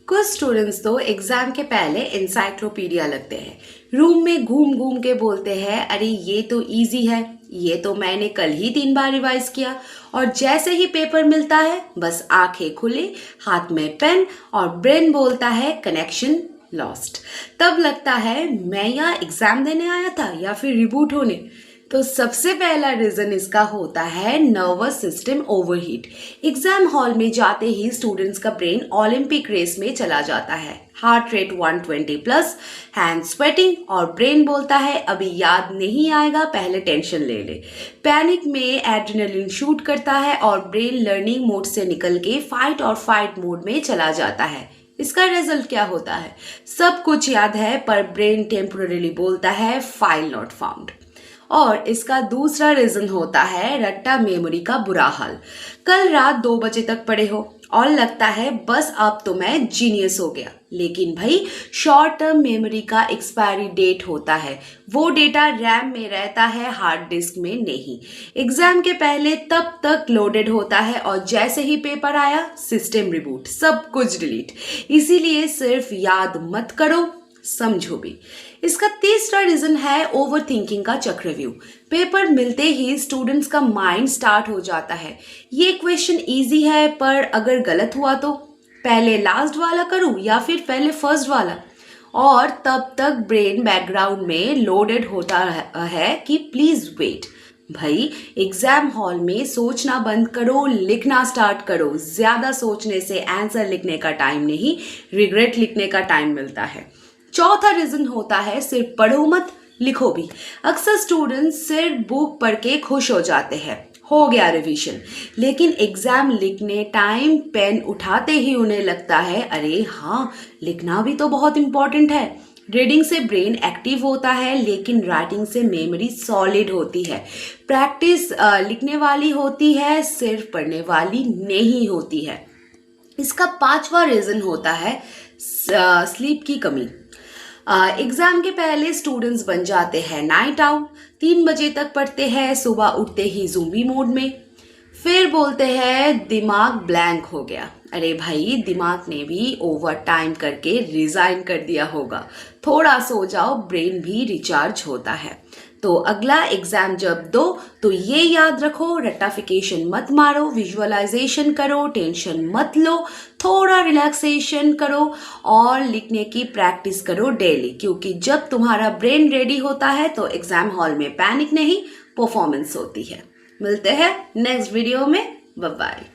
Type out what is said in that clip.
कुछ स्टूडेंट्स तो एग्जाम के पहले इंसाइक्लोपीडिया लगते हैं। रूम में घूम घूम के बोलते हैं, अरे ये तो इजी है, ये तो मैंने कल ही 3 बार रिवाइज किया। और जैसे ही पेपर मिलता है बस आंखें खुले, हाथ में पेन और ब्रेन बोलता है कनेक्शन लॉस्ट। तब लगता है मैं यहाँ एग्जाम देने आया था या फिर रिबूट होने। तो सबसे पहला रीजन इसका होता है nervous system overheat. Exam hall में जाते ही स्टूडेंट्स का ब्रेन ओलंपिक रेस में चला जाता है। Heart rate 120 plus, hand sweating और ब्रेन बोलता है अभी याद नहीं आएगा, पहले टेंशन ले ले। पैनिक में एड्रेनलिन शूट करता है और ब्रेन लर्निंग मोड से निकल के फाइट और फाइट मोड में चला जाता है। इसका रिजल्ट क्या होता है? सब कुछ याद है पर ब्रेन टेम्पोररीली बोलता है फाइल नॉट फाउंड। और इसका दूसरा रीजन होता है रट्टा मेमोरी का बुरा हाल। कल रात 2 बजे तक पढ़े हो और लगता है बस अब तो मैं जीनियस हो गया, लेकिन भाई शॉर्ट टर्म मेमोरी का एक्सपायरी डेट होता है। वो डेटा रैम में रहता है, हार्ड डिस्क में नहीं। एग्जाम के पहले तब तक लोडेड होता है और जैसे ही पेपर आया सिस्टम रिबूट, सब कुछ डिलीट। इसीलिए सिर्फ याद मत करो, समझो भी। इसका तीसरा रीजन है ओवर थिंकिंग का चक्रव्यूह। पेपर मिलते ही स्टूडेंट्स का माइंड स्टार्ट हो जाता है, ये क्वेश्चन इजी है पर अगर गलत हुआ तो पहले लास्ट वाला करूं या फिर पहले फर्स्ट वाला। और तब तक ब्रेन बैकग्राउंड में लोडेड होता है कि प्लीज वेट। भाई एग्जाम हॉल में सोचना बंद करो, लिखना स्टार्ट करो। ज्यादा सोचने से आंसर लिखने का टाइम नहीं, रिग्रेट लिखने का टाइम मिलता है। चौथा रीजन होता है सिर्फ पढ़ो मत, लिखो भी। अक्सर स्टूडेंट्स सिर्फ बुक पढ़ के खुश हो जाते हैं, हो गया रिवीजन, लेकिन एग्जाम लिखने टाइम पेन उठाते ही उन्हें लगता है अरे हाँ, लिखना भी तो बहुत इंपॉर्टेंट है। रीडिंग से ब्रेन एक्टिव होता है लेकिन राइटिंग से मेमोरी सॉलिड होती है। प्रैक्टिस लिखने वाली होती है, सिर्फ पढ़ने वाली नहीं होती है। इसका पांचवा रीजन होता है स्लीप की कमी। एग्जाम के पहले स्टूडेंट्स बन जाते हैं नाइट आउट, 3 बजे तक पढ़ते हैं, सुबह उठते ही ज़ूमी मोड में। फिर बोलते हैं दिमाग ब्लैंक हो गया। अरे भाई दिमाग ने भी ओवर टाइम करके रिजाइन कर दिया होगा। थोड़ा सो जाओ, ब्रेन भी रिचार्ज होता है। तो अगला एग्जाम जब दो तो ये याद रखो, रट्टाफिकेशन मत मारो, विजुअलाइजेशन करो, टेंशन मत लो, थोड़ा रिलैक्सेशन करो और लिखने की प्रैक्टिस करो डेली। क्योंकि जब तुम्हारा ब्रेन रेडी होता है तो एग्जाम हॉल में पैनिक नहीं, परफॉर्मेंस होती है। मिलते हैं नेक्स्ट वीडियो में। Bye bye.